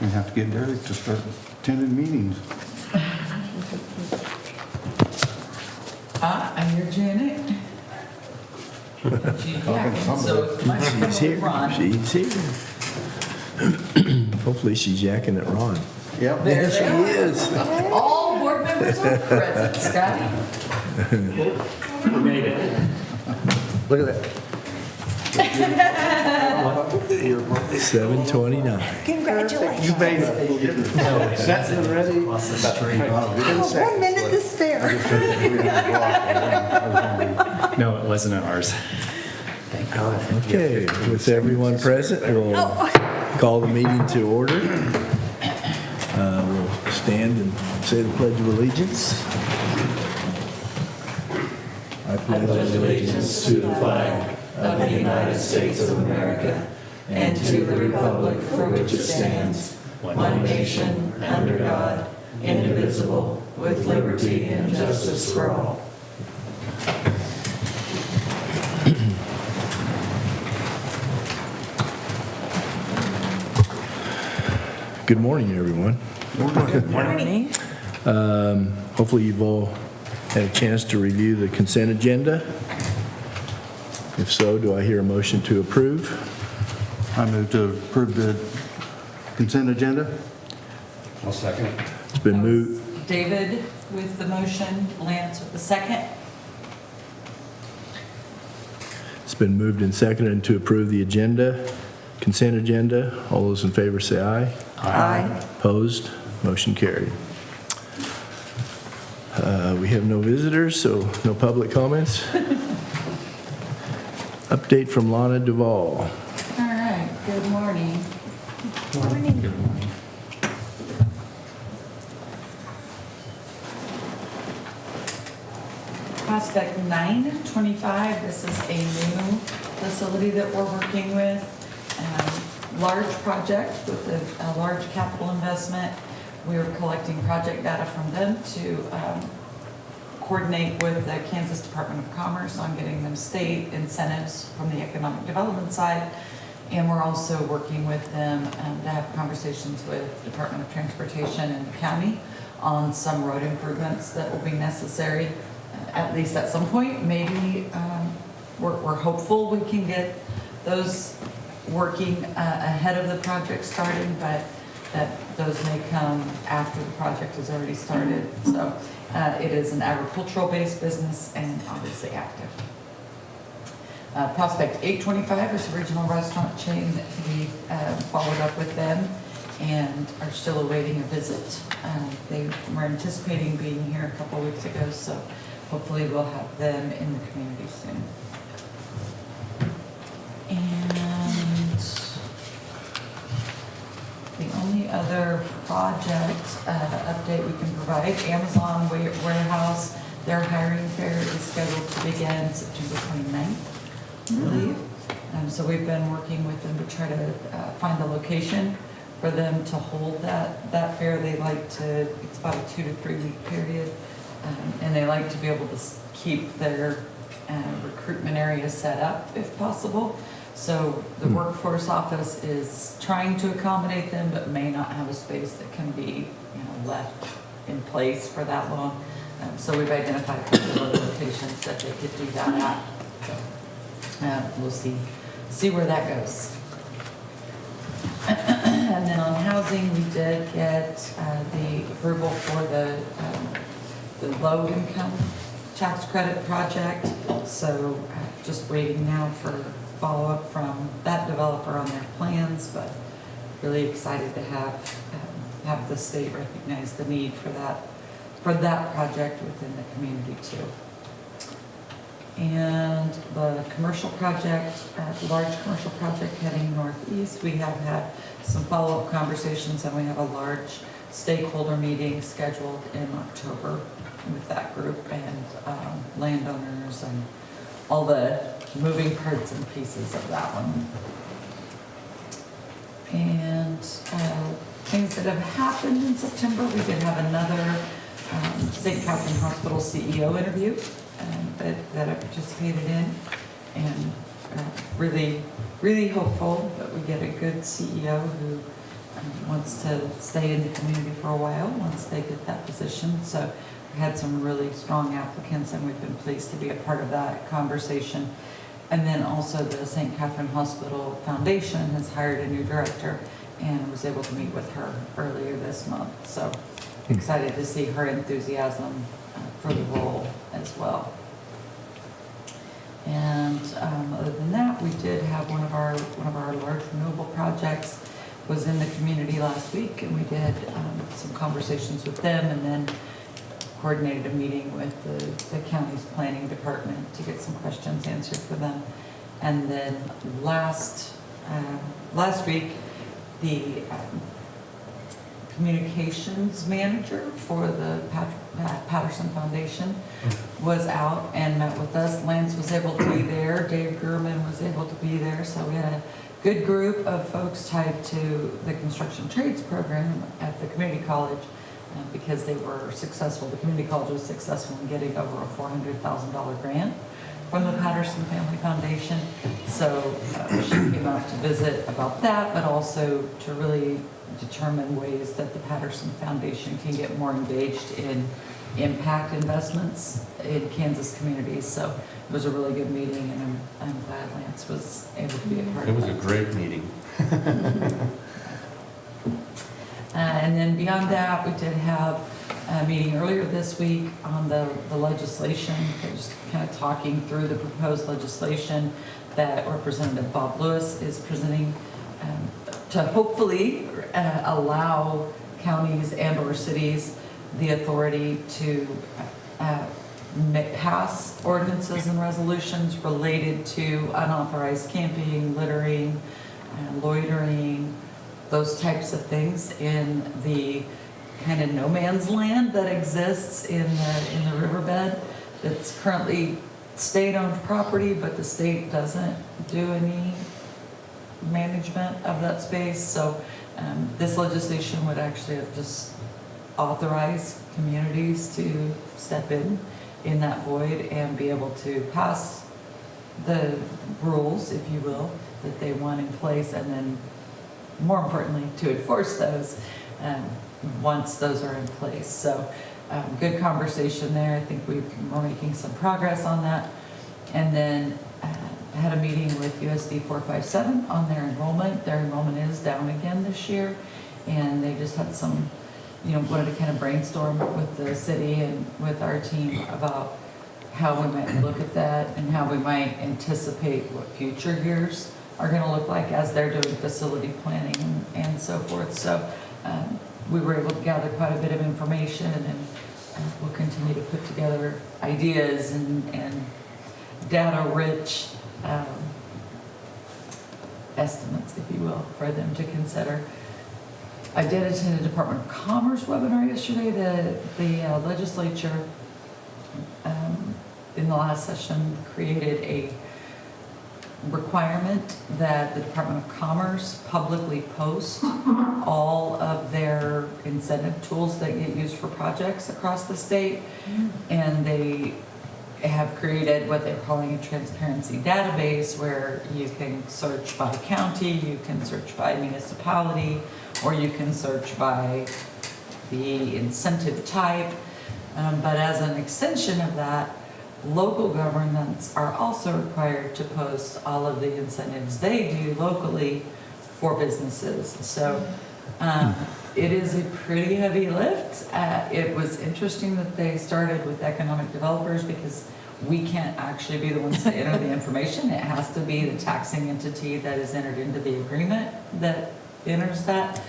We have to get Derek to start attending meetings. I'm your Janet. She's yakking, so my She's here. Ron. She's here. Hopefully she's yakking at Ron. Yep. There She they are. is. All board members are present, Scotty. We made it. Look at that. 7:29. Congratulations. You made it. That's it already? Across the street. Oh, 1 minute to spare. No, it wasn't ours. Thank God. Okay, with everyone present, we'll call the meeting to order. We'll stand and say the Pledge of Allegiance. I pledge Allegiance to the flag of the United States of America and to the republic for which it stands, one nation, under God, indivisible, with liberty and justice for all. Good morning, everyone. Good morning. Hopefully you've all had a chance to review the consent agenda. If so, do I hear a motion to approve? I move to approve the consent agenda. I'll second. It's been That was moved. David with the motion, Lance with the second. It's been moved and seconded to approve the agenda, consent agenda. All those in favor say aye. Aye. Opposed? Motion carried. We have no visitors, so no public comments. Update from Lana Duvall. All right, good morning. Morning. Prospect 925, this is a new facility that we're working with. Large project with a large capital investment. We're collecting project data from them to coordinate with the Kansas Department of Commerce on getting them state incentives from the economic development side. And we're also working with them to have conversations with Department of Transportation and the county on some road improvements that will be necessary, at least at some point. Maybe we're hopeful we can get those working ahead of the project starting, but that those may come after the project has already started. So it is an agricultural-based business and obviously active. Prospect 825 is a regional restaurant chain that we followed up with them and are still awaiting a visit. They were anticipating being here a couple weeks ago, so hopefully we'll have them in the community soon. And the only other project update we can provide, Amazon Warehouse, their hiring fair is scheduled to begin September 29th, I believe. So we've been working with them to try to find a location for them to hold that fair. They like to, it's about a 2 to 3 week period, and they like to be able to keep their recruitment area set up if possible. So the workforce office is trying to accommodate them, but may not have a space that can be, left in place for that long. So we've identified a couple of other locations that they could do that at. So we'll see where that goes. And then on housing, we did get the approval for the low income tax credit project. So just waiting now for follow-up from that developer on their plans, but really excited to have the state recognize the need for that project within the community too. And the commercial project, large commercial project heading northeast, we have had some follow-up conversations and we have a large stakeholder meeting scheduled in October with that group and landowners and all the moving parts and pieces of that one. And things that have happened in September, we did have another St. Catherine Hospital CEO interview. that I participated in. And really, really hopeful that we get a good CEO who wants to stay in the community for a while once they get that position. So we had some really strong applicants, and we've been pleased to be a part of that conversation. And then also the St. Catherine Hospital Foundation has hired a new director and was able to meet with her earlier this month. So excited to see her enthusiasm for the role as well. And other than that, we did have one of our large renewable projects was in the community last week, and we did some conversations with them, and then coordinated a meeting with the county's planning department to get some questions answered for them. And then last week, the communications manager for the Patterson Foundation was out and met with us. Lance was able to be there. Dave Gurman was able to be there. So we had a good group of folks tied to the construction trades program at the community college because they were successful. The community college was successful in getting over a $400,000 grant from the Patterson Family Foundation. So she came out to visit about that, but also to really determine ways that the Patterson Foundation can get more engaged in impact investments in Kansas communities. So it was a really good meeting, and I'm glad Lance was able to be a part of it. It was a great meeting. And then beyond that, we did have a meeting earlier this week on the legislation, just kind of talking through the proposed legislation that Representative Bob Lewis is presenting to hopefully allow counties and or cities the authority to pass ordinances and resolutions related to unauthorized camping, littering, loitering, those types of things in the kind of no man's land that exists in the riverbed. That's currently state-owned property, but the state doesn't do any management of that space. So this legislation would actually just authorize communities to step in that void and be able to pass the rules, if you will, that they want in place, and then more importantly, to enforce those once those are in place. So good conversation there. I think we're making some progress on that. And then I had a meeting with USD 457 on their enrollment. Their enrollment is down again this year, and they just had some, wanted to kind of brainstorm with the city and with our team about how we might look at that and how we might anticipate what future years are going to look like as they're doing facility planning and so forth. So we were able to gather quite a bit of information, and we'll continue to put together ideas and data-rich estimates, if you will, for them to consider. I did attend a Department of Commerce webinar yesterday. The legislature in the last session created a requirement that the Department of Commerce publicly post all of their incentive tools that get used for projects across the state. And they have created what they're calling a transparency database, where you can search by county, you can search by municipality, or you can search by the incentive type. But as an extension of that, local governments are also required to post all of the incentives they do locally for businesses. So it is a pretty heavy lift. It was interesting that they started with economic developers, because we can't actually be the ones to enter the information. It has to be the taxing entity that is entered into the agreement that enters that.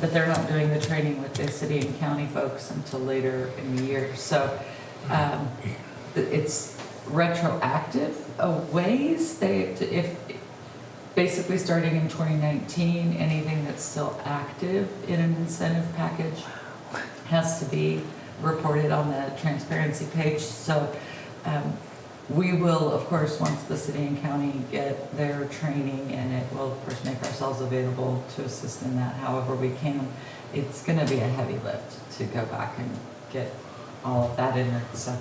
But they're not doing the training with the city and county folks until later in the year. So it's retroactive ways. If basically starting in 2019, anything that's still active in an incentive package has to be reported on the transparency page. So we will, of course, once the city and county get their training, and it will, of course, make ourselves available to assist in that however we can. It's going to be a heavy lift to go back and get all of that in there. So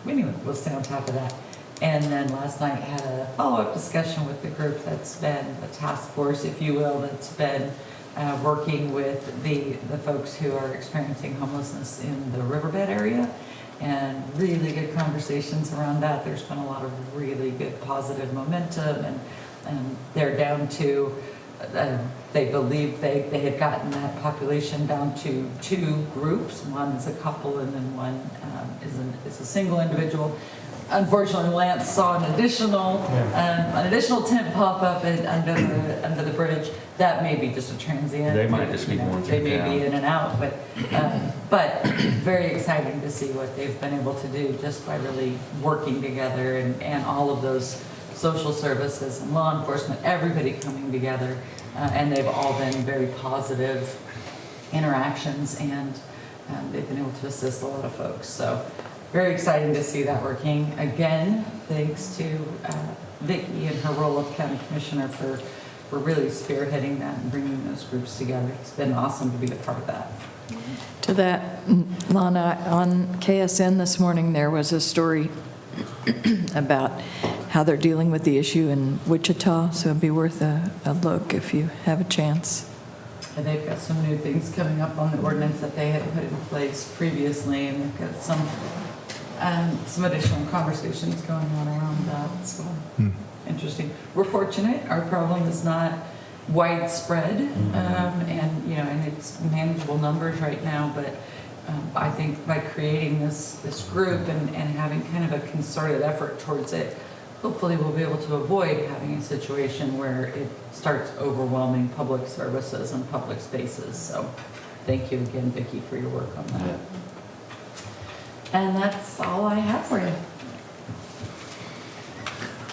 anyway, we'll stay on top of that. And then last night had a follow-up discussion with the group that's been a task force, if you will, that's been working with the folks who are experiencing homelessness in the riverbed area, and really good conversations around that. There's been a lot of really good positive momentum, and they're down to, they believe they had gotten that population down to 2 groups. One is a couple, and then one is a single individual. Unfortunately, Lance saw an additional tent pop up under the bridge. That may be just a transient. They might just be going They through may town. be in and out, but very exciting to see what they've been able to do just by really working together, and all of those social services and law enforcement, everybody coming together, and they've all been very positive interactions, and they've been able to assist a lot of folks. So very exciting to see that working. Again, thanks to Vicki and her role of county commissioner for really spearheading that and bringing those groups together. It's been awesome to be a part of that. To that, Lana, on KSN this morning, there was a story about how they're dealing with the issue in Wichita, so it'd be worth a look if you have a chance. And they've got some new things coming up on the ordinance that they had put in place previously, and they've got some additional conversations going on around that, so interesting. We're fortunate, our problem is not widespread, and it's manageable numbers right now, but I think by creating this group and having kind of a concerted effort towards it, hopefully we'll be able to avoid having a situation where it starts overwhelming public services and public spaces. So thank you again, Vicki, for your work on that. And that's all I have for you.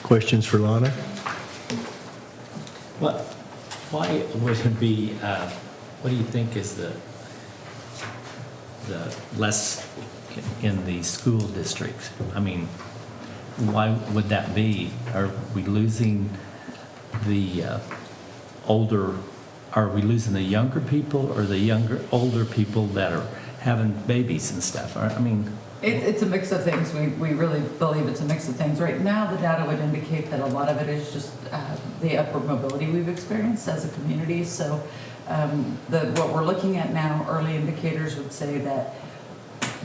Questions for Lana? Why would it be, what do you think is the less in the school districts? I mean, why would that be? Are we losing the younger people, or the older people that are having babies and stuff? I mean, It's a mix of things. We really believe it's a mix of things. Right now, the data would indicate that a lot of it is just the upward mobility we've experienced as a community. So what we're looking at now, early indicators would say that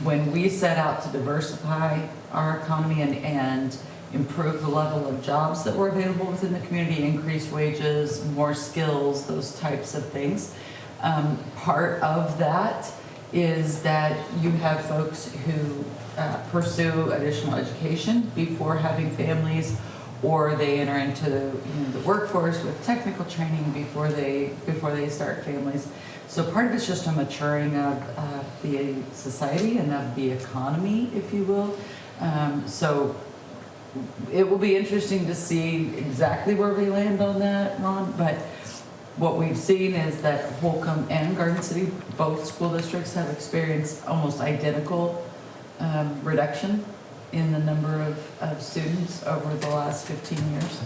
when we set out to diversify our economy and improve the level of jobs that were available within the community, increase wages, more skills, those types of things, part of that is that you have folks who pursue additional education before having families, or they enter into the workforce with technical training before they start families. So part of it's just a maturing of the society and of the economy, if you will. So it will be interesting to see exactly where we land on that, Ron, but what we've seen is that Holcomb and Garden City, both school districts, have experienced almost identical reduction in the number of students over the last 15 years.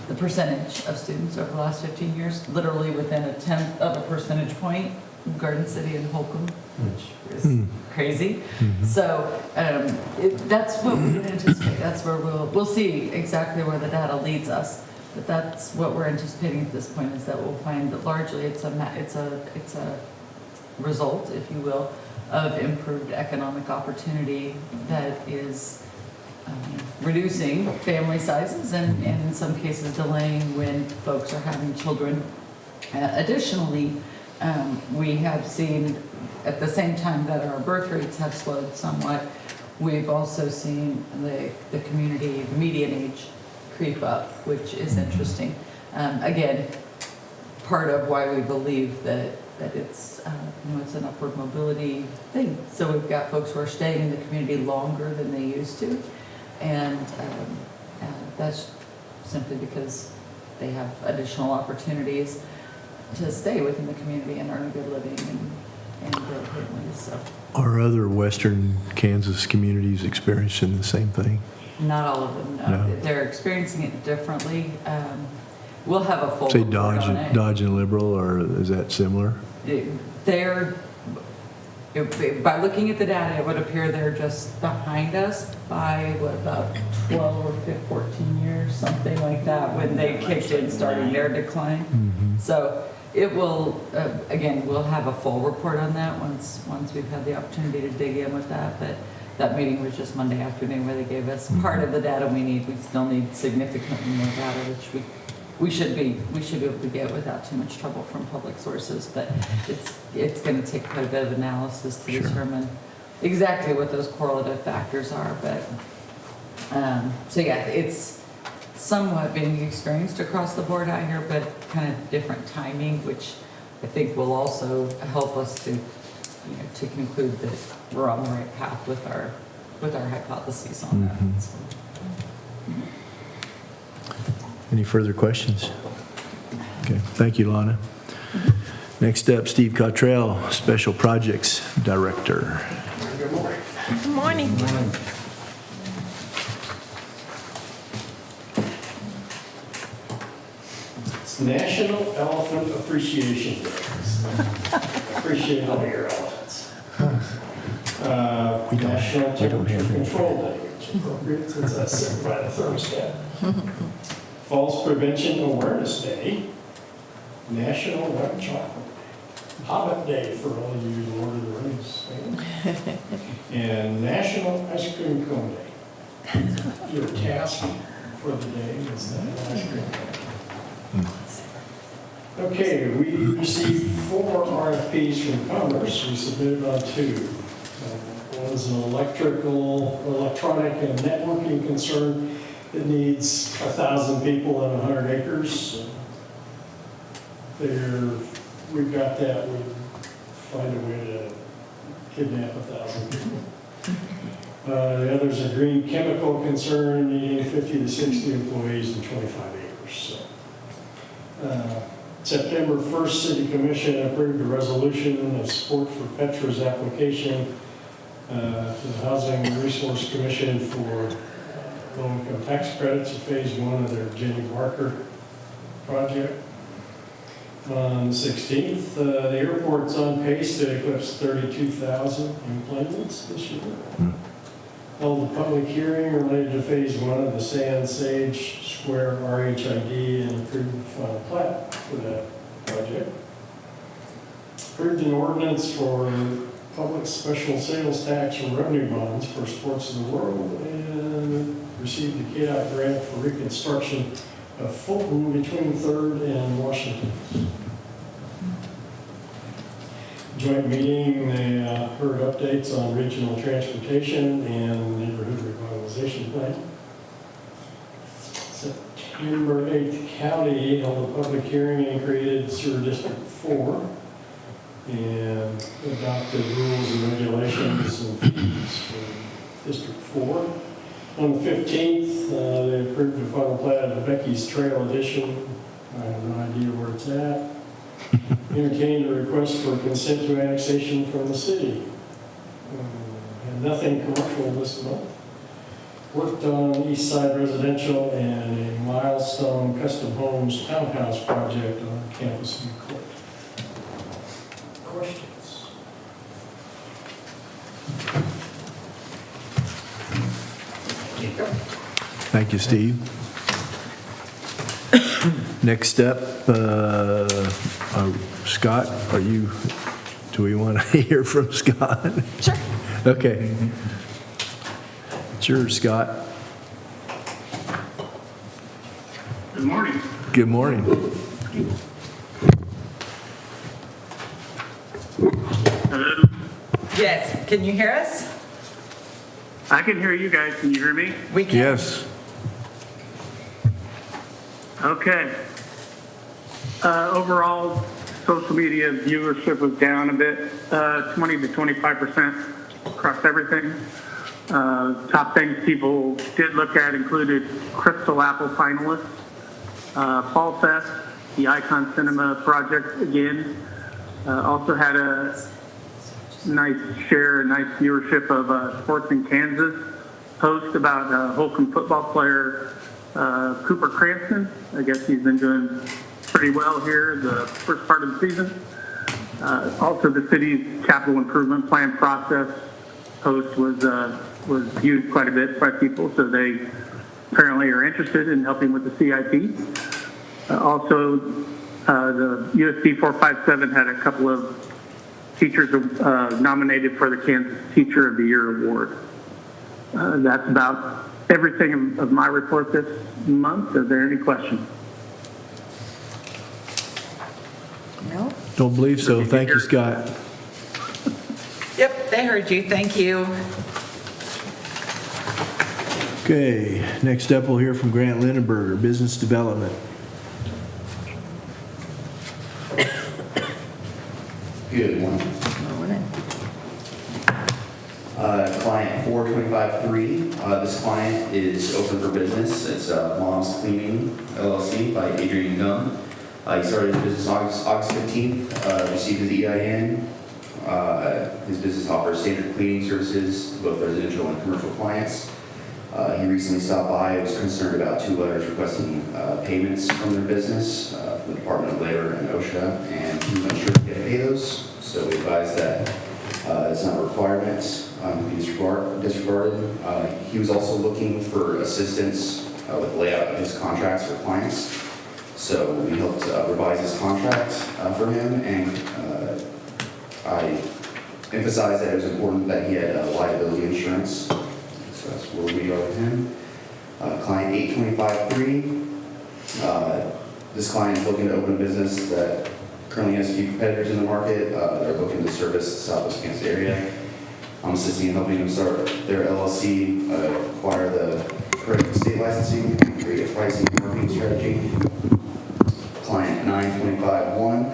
The percentage of students over the last 15 years, literally within 1/10 of a percentage point, Garden City and Holcomb, which is crazy. So that's what we anticipate. That's where we'll see exactly where the data leads us. But that's what we're anticipating at this point, is that we'll find that largely it's a result, if you will, of improved economic opportunity that is reducing family sizes and in some cases delaying when folks are having children. Additionally, we have seen at the same time that our birth rates have slowed somewhat, we've also seen the community median age creep up, which is interesting. Again, part of why we believe that it's it's an upward mobility thing. So we've got folks who are staying in the community longer than they used to, and that's simply because they have additional opportunities to stay within the community and earn a good living and build families. So Are other western Kansas communities experiencing the same thing? not all of them, no. No. They're experiencing it differently. We'll have a full Say report on it. Dodge and Liberal, or is that similar? It By looking at the data, it would appear they're just behind us by, what, about 12 or 14 years, something like that, when they kicked in, starting their decline. So it will, again, we'll have a full report on that once we've had the opportunity to dig in with that. But that meeting was just Monday afternoon where they gave us part of the data we need. We still need significantly more data, which we should be able to get without too much trouble from public sources, but it's going to take quite a bit of analysis to determine exactly what those correlative factors are. But so yeah, it's somewhat being experienced across the board out here, but kind of different timing, which I think will also help us to to conclude that we're on the right path with our hypotheses on that. So. Any further questions? Okay, thank you, Lana. Next up, Steve Cottrell, Special Projects Director. Good morning. Good morning. It's National Elephant Appreciation Day. Appreciate all your elephants. National Temperature Control Day, which is appropriate since I sit by the thermostat. Falls Prevention Awareness Day. National White Chocolate Day. Hobbit Day for all you Lord of the Rings fans. And National Ice Cream Cone Day. Your task for the day is that ice cream cone. Okay, we received 4 RFPs from Commerce. We submitted on 2. One's an electronic and networking concern that needs 1,000 people and 100 acres. We've got that. We find a way to kidnap 1,000 people. The other's a green chemical concern needing 50 to 60 employees and 25 acres. So, September 1st, City Commission approved a resolution of support for Petra's application to the Housing Resource Commission for low-income tax credits for phase 1 of their Jenny Barker project. On the 16th, the airport's on pace to eclipse 32,000 enplanements this year. Held a public hearing related to phase 1 of the Sand Sage Square RHID and approved the final plat for that project. Approved an ordinance for public special sales tax or revenue bonds for Sports of the World and received a KDOT grant for reconstruction of Fulton between 3rd and Washington. Joint meeting, they heard updates on regional transportation and neighborhood revitalization plan. September 8th, County held a public hearing and created Sewer District 4 and adopted rules and regulations and fees for District 4. On the 15th, they approved the final plat of Becky's Trail Edition. I have no idea where it's at. Entertained a request for consent to annexation from the city. And nothing commercial this month. Worked on East Side Residential and a Milestone Custom Homes townhouse project on Campus View Court. Questions? Thank you, Steve. Next up, Scott, do we want to hear from Scott? Sure. Okay. It's yours, Scott. Good morning. Good morning. Hello. Yes, can you hear us? I can hear you guys. Can you hear me? We can. Yes. Okay. Overall, social media viewership was down a bit, 20 to 25% across everything. Top things people did look at included Crystal Apple finalists, Fall Fest, the Icon Cinema project again. Also had a nice viewership of Sports in Kansas post about Holcomb football player Cooper Cranston. I guess he's been doing pretty well here the first part of the season. Also, the city's capital improvement plan process post was viewed quite a bit by people, so they apparently are interested in helping with the CIP. Also, the USD 457 had a couple of teachers nominated for the Kansas Teacher of the Year award. That's about everything of my report this month. Are there any questions? No? Don't believe so. Thank you, Scott. Yep, they heard you. Thank you. Okay, next up, we'll hear from Grant Lindenberger, Business Development. Good morning. Morning. Client 4253, this client is open for business. It's Mom's Cleaning LLC by Adrian Gum. He started his business August 15th, received his EIN. His business offers standard cleaning services to both residential and commercial clients. He recently stopped by. He was concerned about 2 letters requesting payments from their business from the Department of Labor and OSHA, and he was unsure if he had to pay those. So we advised that it's not a requirement. He disregarded. He was also looking for assistance with layout of his contracts for clients. So we helped revise his contract for him, and I emphasized that it was important that he had liability insurance. So that's where we are with him. Client 8253. This client is looking to open a business that currently has a few competitors in the market. They're looking to service the Southwest Kansas area. I'm assisting in helping them start their LLC, acquire the correct state licensing, create a pricing and marketing strategy. Client 9251.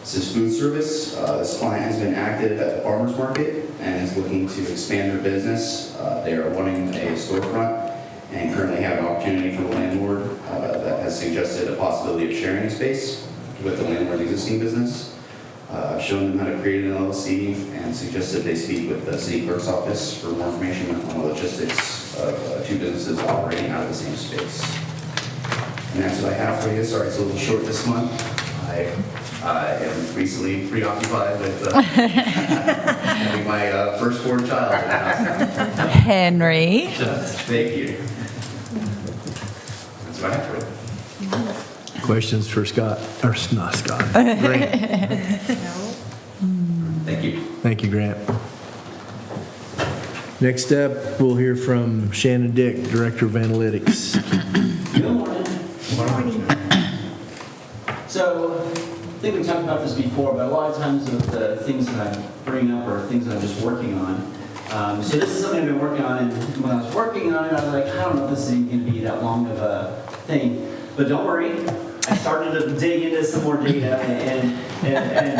This is food service. This client has been active at the farmer's market and is looking to expand their business. They are wanting a storefront and currently have an opportunity from a landlord that has suggested a possibility of sharing space with the landlord's existing business. I've shown them how to create an LLC and suggested they speak with the city clerk's office for more information on the logistics of 2 businesses operating out of the same space. And that's what I have for you. Sorry, it's a little short this month. I am recently preoccupied with having my firstborn child. Henry. Thank you. That's what I have for you. Questions for Scott, or not Scott, Grant? Thank you. Thank you, Grant. Next up, we'll hear from Shannon Dick, Director of Analytics. Good morning. So, I think we talked about this before, but a lot of times with the things that I bring up are things that I'm just working on. So this is something I've been working on, and when I was working on it, I was like, I don't know if this is going to be that long of a thing. But don't worry, I started to dig into some more data and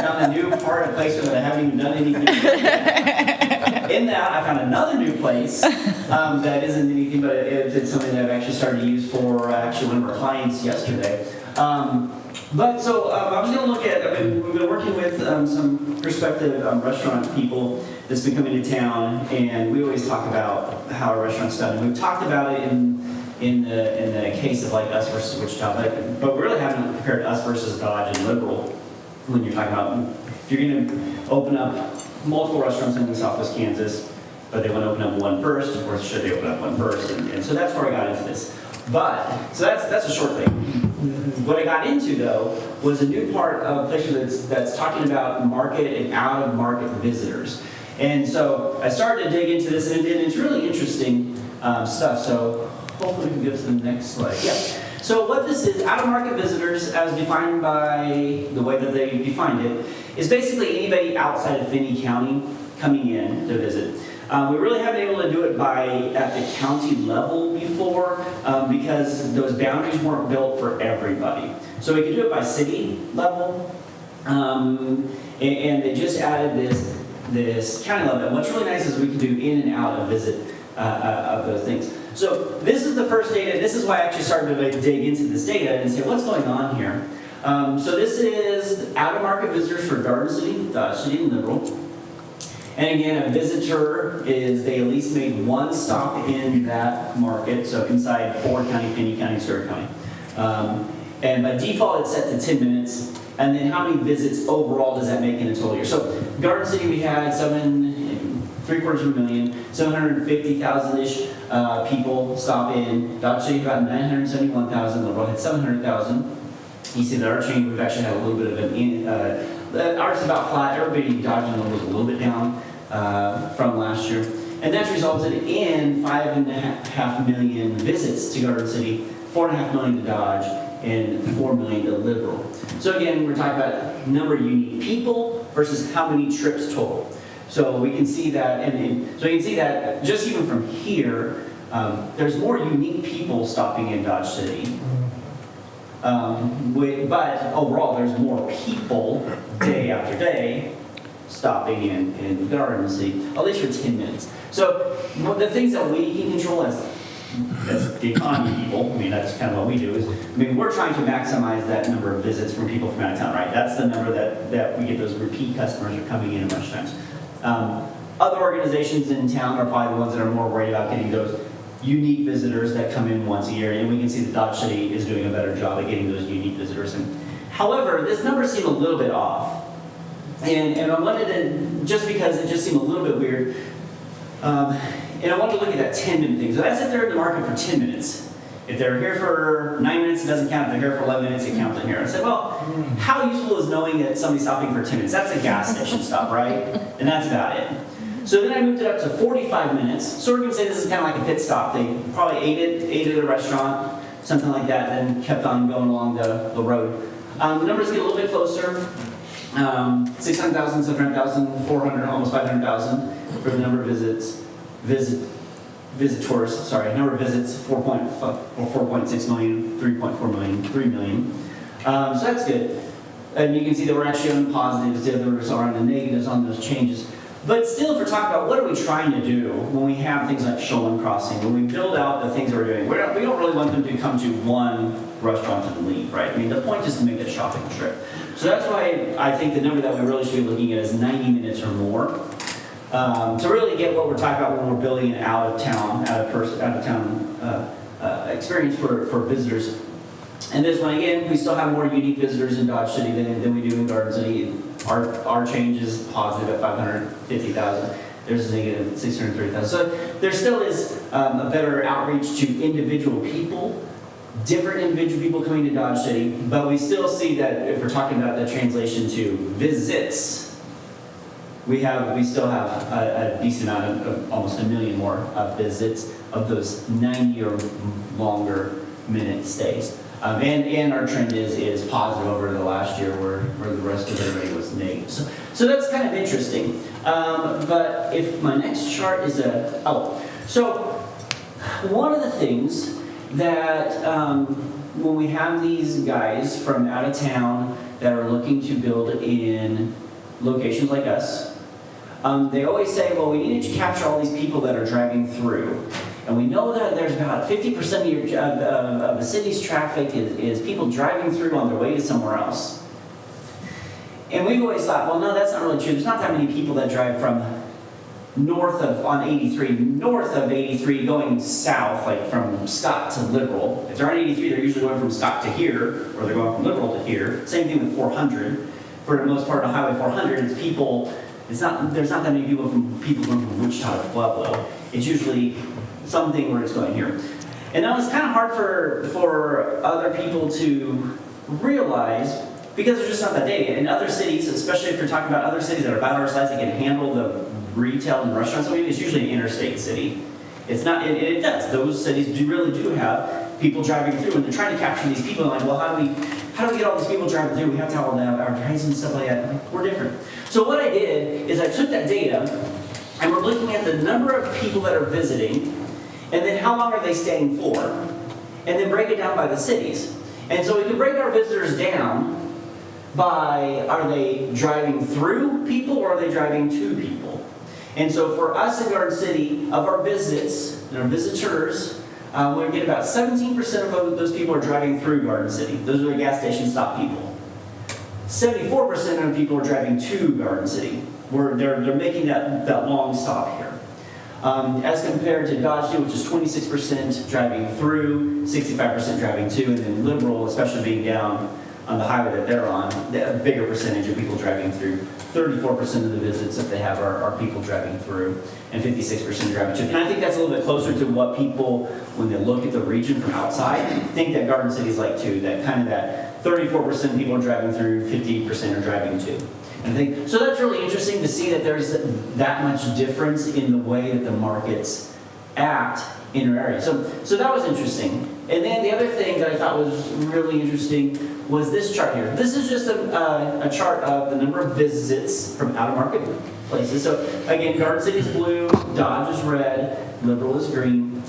found a new part of place that I haven't even done anything with. In that, I found another new place that isn't anything, but it's something that I've actually started to use for actually one of our clients yesterday. I was going to look at, we've been working with some prospective restaurant people that's been coming to town, and we always talk about how a restaurant's done. And we've talked about it in the case of like us versus Wichita, but we really haven't compared us versus Dodge and Liberal when you're talking about, if you're going to open up multiple restaurants in Southwest Kansas, but they want to open up one first, or should they open up one first? And so that's where I got into this. So that's a short thing. What I got into, though, was a new part of a place that's talking about market and out-of-market visitors. And so I started to dig into this, and it's really interesting stuff. So hopefully we can get to the next slide. Yeah. So what this is, out-of-market visitors, as defined by the way that they defined it, is basically anybody outside of Finney County coming in to visit. We really haven't been able to do it at the county level before because those boundaries weren't built for everybody. So we could do it by city level, and they just added this county level. And what's really nice is we can do in and out of visit of those things. So this is the first data. This is why I actually started to dig into this data and say, what's going on here? So this is out-of-market visitors for Garden City, Dodge City, and Liberal. And again, a visitor is, they at least made one stop in that market, so inside Ford County, Finney County, Stewart County. And by default, it's set to 10 minutes. And then how many visits overall does that make in a total year? So Garden City, we had 7.75 million, 750,000-ish people stop in. Dodge City about 971,000. Liberal had 700,000. You see that our change, we've actually had a little bit of ours is about flat. Everybody dodging was a little bit down from last year. And that's resulted in 5.5 million visits to Garden City, 4.5 million to Dodge, and 4 million to Liberal. So again, we're talking about number of unique people versus how many trips total. So we can see that, so you can see that just even from here, there's more unique people stopping in Dodge City. But overall, there's more people day after day stopping in Garden City, at least for 10 minutes. So the things that we can control as the economy people, I mean, that's kind of what we do is, we're trying to maximize that number of visits from people from out of town, right? That's the number that we get those repeat customers are coming in a bunch of times. Other organizations in town are probably the ones that are more worried about getting those unique visitors that come in once a year, and we can see that Dodge City is doing a better job at getting those unique visitors in. However, this number seemed a little bit off. And I wanted to, just because it just seemed a little bit weird, and I wanted to look at that 10-minute thing. So that's if they're in the market for 10 minutes. If they're here for 9 minutes, it doesn't count. If they're here for 11 minutes, it counts in here. I said, well, how useful is knowing that somebody's stopping for 10 minutes? That's a gas station stop, right? And that's about it. So then I moved it up to 45 minutes. So we're going to say this is kind of like a pit stop. They probably ate at a restaurant, something like that, then kept on going along the road. The numbers get a little bit closer. 600,000, 700,000, 400, almost 500,000 for the number of visitors, sorry, number of visits, 4.6 million, 3.4 million, 3 million. So that's good. And you can see that we're actually on the positives, the others are on the negatives on those changes. But still, if we're talking about what are we trying to do when we have things like Shoreline Crossing, when we build out the things that we're doing, we don't really want them to come to one restaurant and leave, right? I mean, the point is to make a shopping trip. So that's why I think the number that we really should be looking at is 90 minutes or more. To really get what we're talking about when we're building an out-of-town experience for visitors. And this one, again, we still have more unique visitors in Dodge City than we do in Garden City. Our change is positive at 550,000. There's a negative 630,000. So there still is a better outreach to individual people, different individual people coming to Dodge City, but we still see that if we're talking about the translation to visits, we still have a decent amount of almost 1 million more visits of those 90 or longer minute stays. And our trend is positive over the last year where the rest of everybody was negative. So that's kind of interesting. But if my next chart is so one of the things that when we have these guys from out of town that are looking to build in locations like us, they always say, well, we need to capture all these people that are driving through. And we know that there's about 50% of the city's traffic is people driving through on their way to somewhere else. And we've always thought, well, no, that's not really true. There's not that many people that drive from north of 83 going south, like from Scott to Liberal. If they're on 83, they're usually going from Scott to here, or they're going from Liberal to here. Same thing with 400. For the most part on Highway 400, there's not that many people going from Wichita to Pueblo. It's usually something where it's going here. And now it's kind of hard for other people to realize because there's just not that data. In other cities, especially if you're talking about other cities that are about our size that can handle the retail and restaurants, it's usually an interstate city. It's not, it does. Those cities really do have people driving through, and they're trying to capture these people. And like, well, how do we get all these people driving through? We have to have all that advertising and stuff like that. We're different. So what I did is I took that data, and we're looking at the number of people that are visiting, and then how long are they staying for, and then break it down by the cities. And so we can break our visitors down by, are they driving through people or are they driving to people? And so for us in Garden City, of our visits and our visitors, we get about 17% of those people are driving through Garden City. Those are the gas station stop people. 74% of people are driving to Garden City. They're making that long stop here. As compared to Dodge City, which is 26% driving through, 65% driving to, and then Liberal, especially being down on the highway that they're on, a bigger percentage of people driving through. 34% of the visits that they have are people driving through, and 56% driving to. And I think that's a little bit closer to what people, when they look at the region from outside, think that Garden City is like too. That kind of that 34% of people are driving through, 50% are driving to. And I think so. That's really interesting to see that there's that much difference in the way that the markets act in our area. So that was interesting. And then the other thing that I thought was really interesting was this chart here. This is just a chart of the number of visits from out-of-market places. So again, Garden City is blue, Dodge is red, Liberal is green.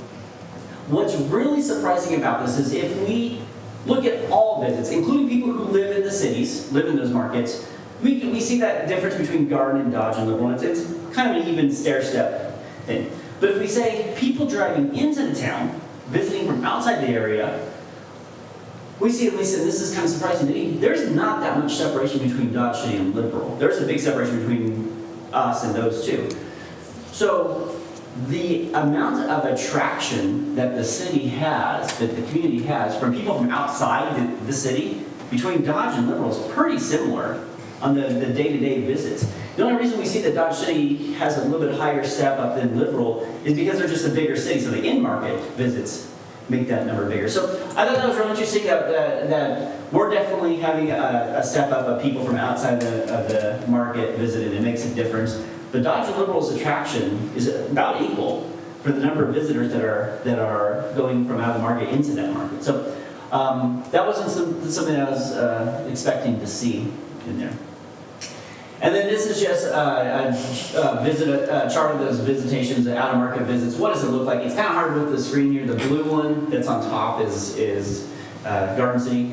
What's really surprising about this is if we look at all visits, including people who live in the cities, live in those markets, we see that difference between Garden and Dodge and Liberal. It's kind of an even stair-step thing. But if we say people driving into the town, visiting from outside the area, we see, at least, and this is kind of surprising to me, there's not that much separation between Dodge City and Liberal. There's a big separation between us and those two. So the amount of attraction that the city has, that the community has, from people from outside the city, between Dodge and Liberal is pretty similar on the day-to-day visits. The only reason we see that Dodge City has a little bit higher step up than Liberal is because they're just a bigger city, so the in-market visits make that number bigger. So I thought that was really interesting that we're definitely having a step up of people from outside of the market visiting. It makes a difference. But Dodge and Liberal's attraction is about equal for the number of visitors that are going from out of the market into that market. So that wasn't something I was expecting to see in there. And then this is just a chart of those visitations, the out-of-market visits. What does it look like? It's kind of hard with the screen here. The blue one that's on top is Garden City.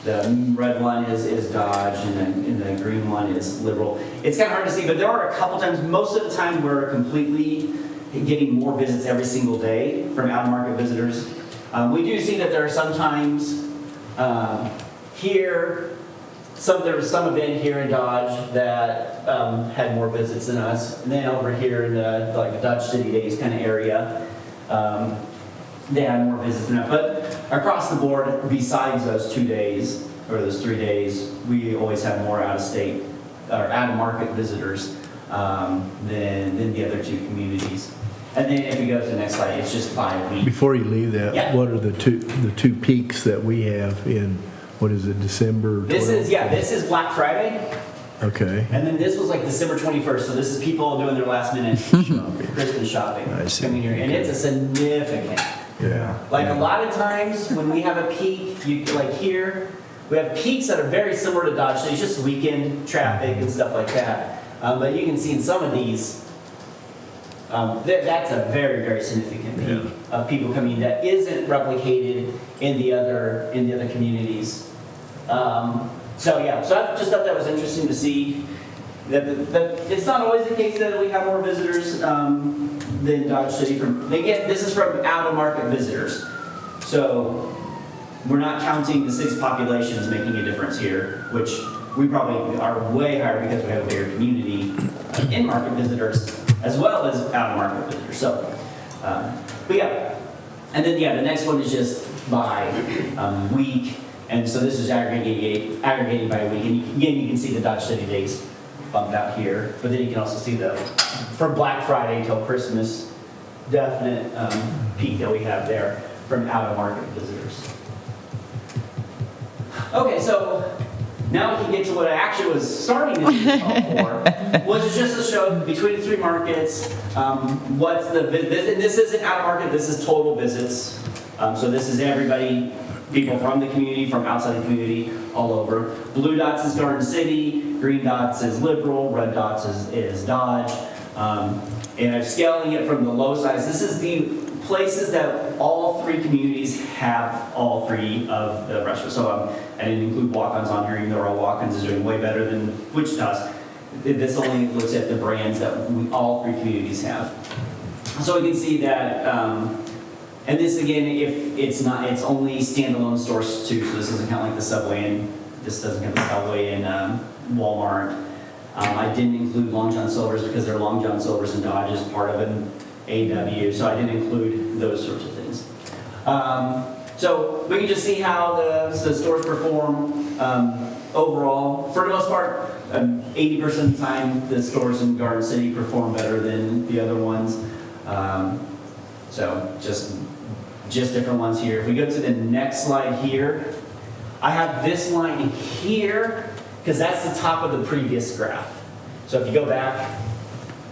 The red one is Dodge, and the green one is Liberal. It's kind of hard to see, but there are a couple times. Most of the time, we're completely getting more visits every single day from out-of-market visitors. We do see that there are sometimes here. There was some event here in Dodge that had more visits than us. And then over here in the Dodge City Days kind of area, they had more visits than us. But across the board, besides those 2 days or those 3 days, we always have more out-of-state or out-of-market visitors than the other two communities. And then if we go to the next slide, it's just by week. Before you leave that, Yeah. what are the two peaks that we have in, what is it, December 12th? This is Black Friday. Okay. And then this was like December 21st, so this is people doing their last minute Christmas shopping. I see. Coming here, and it's a significant. Yeah. Like a lot of times when we have a peak, like here, we have peaks that are very similar to Dodge. So it's just weekend traffic and stuff like that. But you can see in some of these, that's a very, very significant peak of people coming in that isn't replicated in the other communities. So I just thought that was interesting to see that it's not always the case that we have more visitors than Dodge City. Again, this is from out-of-market visitors. So we're not counting the city's population as making a difference here, which we probably are way higher because we have a bigger community of in-market visitors as well as out-of-market visitors. So, but yeah. And then, the next one is just by week. And so this is aggregating by week. And again, you can see the Dodge City Days bumped out here. But then you can also see from Black Friday till Christmas, definite peak that we have there from out-of-market visitors. Okay, so now we can get to what I actually was starting to call for, was just to show between the three markets, what's the visit. This isn't out-of-market, this is total visits. So this is everybody, people from the community, from outside the community, all over. Blue dots is Garden City, green dots is Liberal, red dots is Dodge. And I'm scaling it from the low size. This is the places that all three communities have all three of the restaurants. So I didn't include walk-ons on here, even though our walk-ons is doing way better than Wichita's. This only looks at the brands that all three communities have. So we can see that, and this again, if it's only standalone stores too, so this doesn't count like the Subway, this doesn't count the Subway and Walmart. I didn't include Long John Silver's because they're Long John Silver's and Dodge is part of an AW, so I didn't include those sorts of things. So we can just see how the stores perform Overall, for the most part, 80% of the time, the stores in Garden City perform better than the other ones. So just different ones here. If we go to the next slide here, I have this line here because that's the top of the previous graph. So if you go back,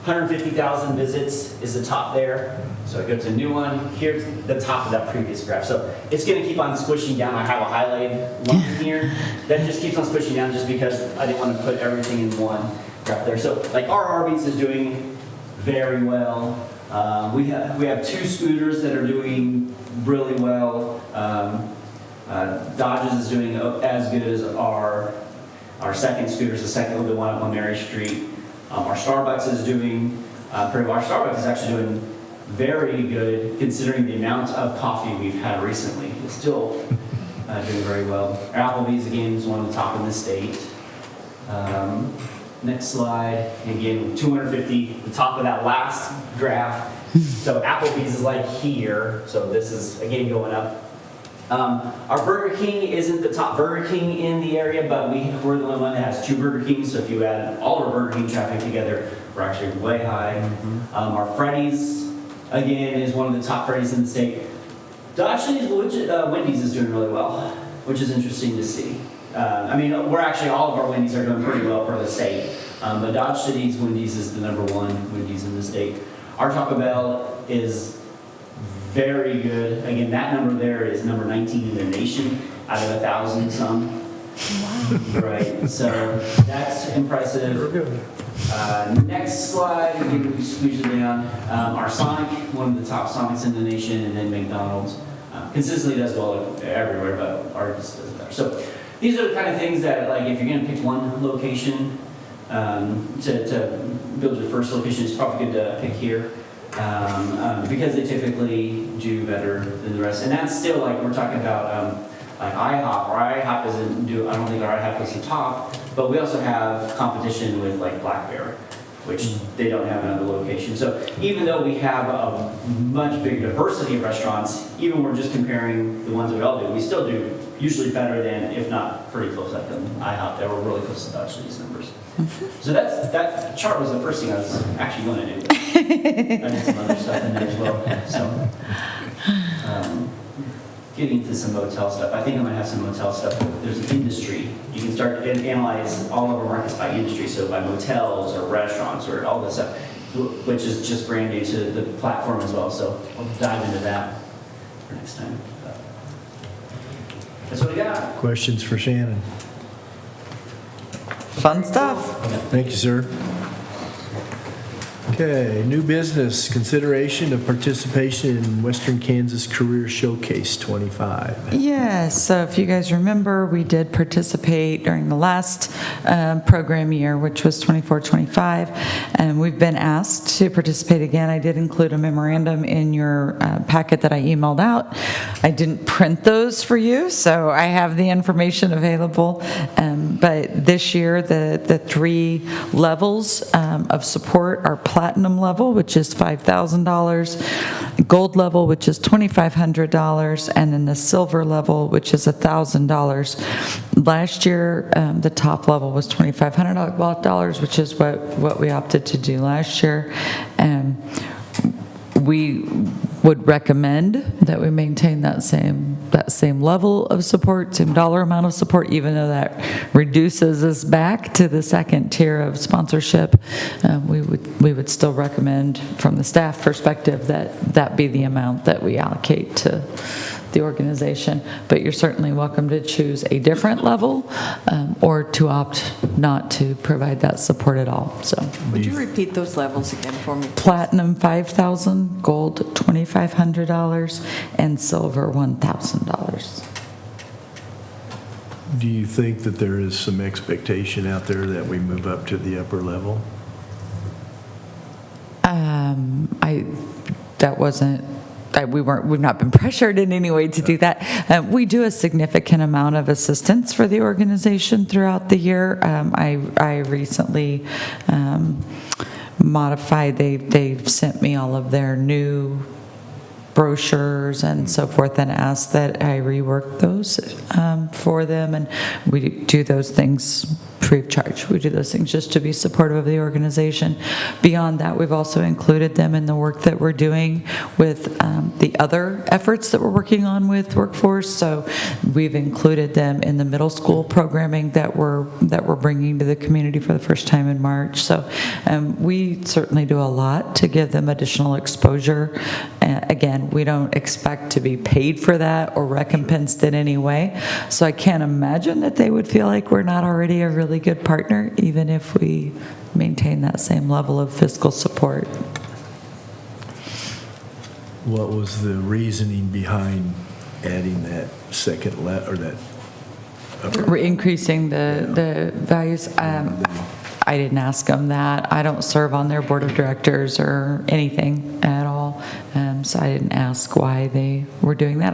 150,000 visits is the top there. So I go to a new one, here's the top of that previous graph. So it's gonna keep on squishing down. I have a highlighted line here that just keeps on squishing down just because I didn't want to put everything in one graph there. So like our Arby's is doing very well. We have 2 scooters that are doing really well. Dodge's is doing as good as our second scooters, the one up on Mary Street. Our Starbucks is doing pretty well. Our Starbucks is actually doing very good considering the amount of coffee we've had recently. It's still doing very well. Our Applebee's again is one of the top in the state. Next slide, again 250, the top of that last graph. So Applebee's is like here, so this is again going up. Our Burger King isn't the top Burger King in the area, but we're the only one that has 2 Burger Kings, so if you add all our Burger King traffic together, we're actually way high. Our Freddy's, again, is one of the top Freddy's in the state. Dodge City's Wendy's is doing really well, which is interesting to see. I mean, all of our Wendy's are doing pretty well for the state, but Dodge City's Wendy's is the #1 Wendy's in the state. Our Taco Bell is very good. Again, that number there is number 19 in the nation out of 1,000 some. Wow. Right, so that's impressive. Next slide, again, we squeeze it down. Our Sonic, one of the top Sonics in the nation, and then McDonald's. Consistently does well everywhere, but ours does better. So these are the kind of things that, like, if you're going to pick one location to build your first location, it's probably good to pick here. Because they typically do better than the rest. And that's still like, we're talking about like IHOP. Our IHOP I don't think our IHOP is the top, but we also have competition with like Black Bear, which they don't have in other locations. So even though we have a much bigger diversity of restaurants, even we're just comparing the ones we all do, we still do usually better than, if not pretty close, like IHOP, that we're really close to touch these numbers. So that chart was the first thing I was actually going to do. I did some other stuff in there as well. So getting into some motel stuff. I think I'm going to have some motel stuff. There's an industry. You can start and analyze all of our markets by industry, so by motels or restaurants or all this stuff, which is just brand new to the platform as well. So I'll dive into that for next time. That's what we got. Questions for Shannon? Fun stuff. Thank you, sir. Okay, new business, consideration of participation in Western Kansas Career Showcase 25. Yes, so if you guys remember, we did participate during the last program year, which was 24-25, and we've been asked to participate again. I did include a memorandum in your packet that I emailed out. I didn't print those for you, so I have the information available. But this year, the 3 levels of support are platinum level, which is $5,000, gold level, which is $2,500, and then the silver level, which is $1,000. Last year, the top level was $2,500, which is what we opted to do last year. We would recommend that we maintain that same level of support, same dollar amount of support, even though that reduces us back to the second tier of sponsorship. We would still recommend, from the staff perspective, that be the amount that we allocate to the organization. But you're certainly welcome to choose a different level or to opt not to provide that support at all. So, Would you repeat those levels again for me? platinum $5,000, gold $2,500, and silver $1,000. Do you think that there is some expectation out there that we move up to the upper level? We've not been pressured in any way to do that. We do a significant amount of assistance for the organization throughout the year. I recently modified, they've sent me all of their new brochures and so forth, and asked that I rework those for them. And we do those things free of charge. We do those things just to be supportive of the organization. Beyond that, we've also included them in the work that we're doing with the other efforts that we're working on with workforce. So we've included them in the middle school programming that we're bringing to the community for the first time in March. So we certainly do a lot to give them additional exposure. Again, we don't expect to be paid for that or recompensed in any way. So I can't imagine that they would feel like we're not already a really good partner, even if we maintain that same level of fiscal support. What was the reasoning behind adding that second or that upper? We're increasing the values. I didn't ask them that. I don't serve on their board of directors or anything at all, so I didn't ask why they were doing that.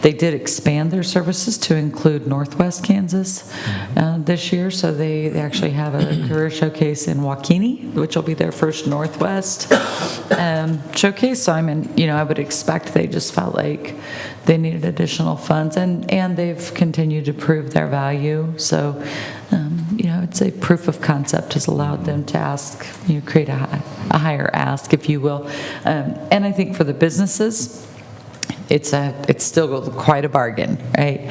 They did expand their services to include Northwest Kansas this year, so they actually have a career showcase in Waukene, which will be their first Northwest showcase. So I would expect they just felt like they needed additional funds, and they've continued to prove their value. So, it's a proof of concept has allowed them to ask, create a higher ask, if you will. And I think for the businesses, it's still quite a bargain, right?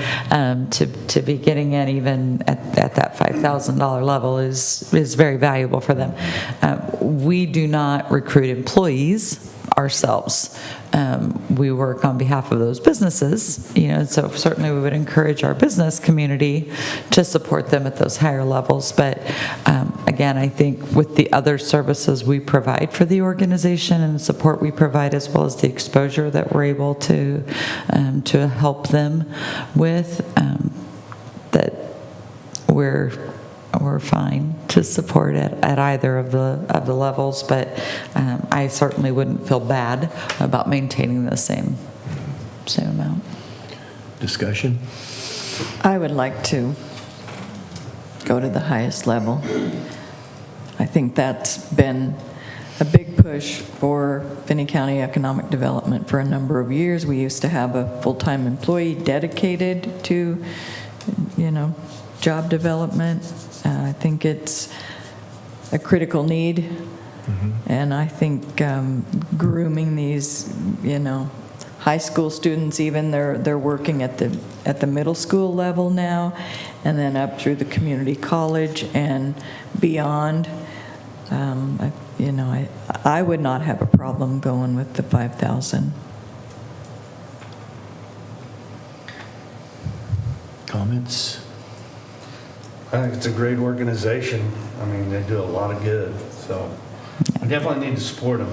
To be getting in even at that $5,000 level is very valuable for them. We do not recruit employees ourselves. We work on behalf of those businesses, so certainly we would encourage our business community to support them at those higher levels. But again, I think with the other services we provide for the organization and the support we provide, as well as the exposure that we're able to help them with, that we're fine to support it at either of the levels, but I certainly wouldn't feel bad about maintaining the same amount. Discussion? I would like to go to the highest level. I think that's been a big push for Finney County Economic Development for a number of years. We used to have a full-time employee dedicated to, job development. I think it's a critical need, and I think grooming these, high school students, even they're working at the middle school level now, and then up through the community college and beyond. I would not have a problem going with the 5,000. Comments? I think it's a great organization. They do a lot of good, so I definitely need to support them.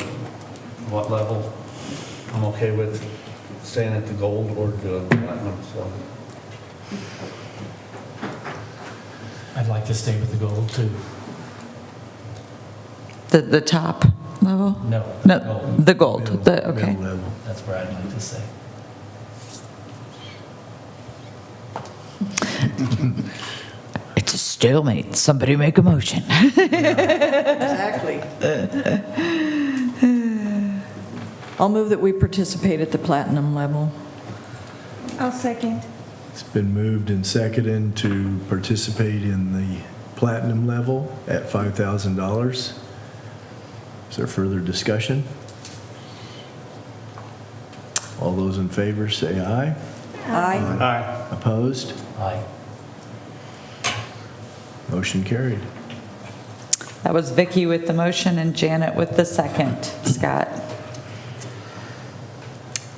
What level? I'm okay with staying at the gold or the platinum, so. I'd like to stay with the gold too. The top level? No. The gold. Okay. Middle level. That's where I'd like to stay. It's a stalemate. Somebody make a motion. Exactly. I'll move that we participate at the platinum level. I'll second. It's been moved and seconded to participate in the platinum level at $5,000. Is there further discussion? All those in favor say aye. Aye. Aye. Opposed? Aye. Motion carried. That was Vicki with the motion and Janet with the second, Scott.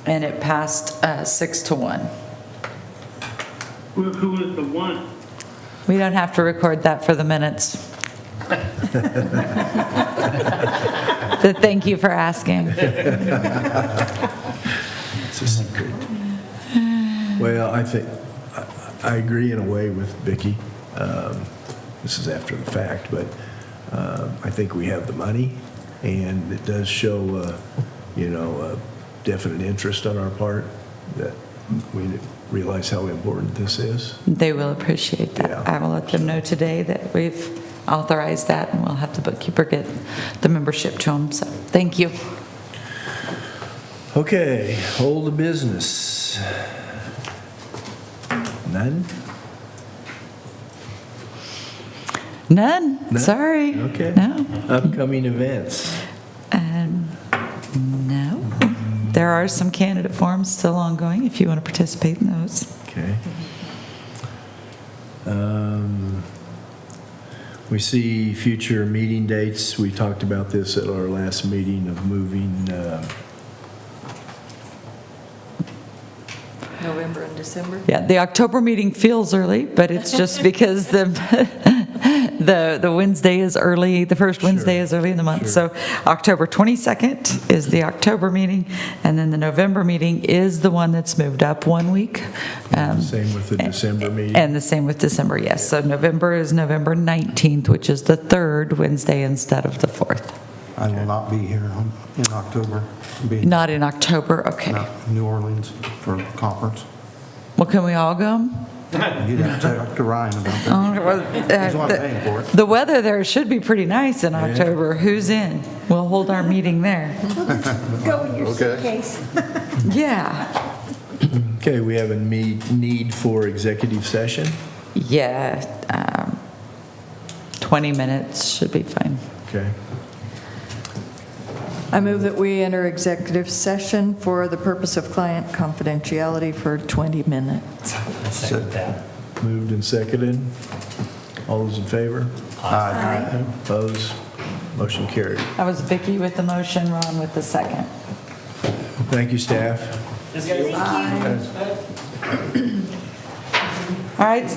And it passed 6-1. Who was the one? We don't have to record that for the minutes. But thank you for asking. It's a secret. Well, I think, I agree in a way with Vicki. This is after the fact, but I think we have the money, and it does show, a definite interest on our part that we realize how important this is. They will appreciate that. Yeah. I will let them know today that we've authorized that, and we'll have the bookkeeper get the membership to them. So thank you. Okay. Okay, old business. None? None, None? sorry. Okay. No. Upcoming events. No. There are some candidate forums still ongoing if you want to participate in those. Okay. We see future meeting dates. We talked about this at our last meeting of moving, November and December? Yeah, the October meeting feels early, but it's just because the Wednesday is early, the first Wednesday is early in the month. Sure. So October 22nd is the October meeting, and then the November meeting is the one that's moved up 1 week. same with the December meeting. And the same with December, yes. So November is November 19th, which is the third Wednesday instead of the fourth. I will not be here in October. Be Not in October, okay. in New Orleans for a conference. Well, can we all go? You'd have to talk to Ryan about that. He's the one paying for it. The weather there should be pretty nice in October. Who's in? We'll hold our meeting there. Go with your Okay. suitcase. Yeah. Okay, we have a need for executive session. Yeah, 20 minutes should be fine. Okay. I move that we enter executive session for the purpose of client confidentiality for 20 minutes. I second that. Moved and seconded. All those in favor? Aye. Opposed? Motion carried. That was Vicki with the motion, Ron with the second. Thank you, staff. All right,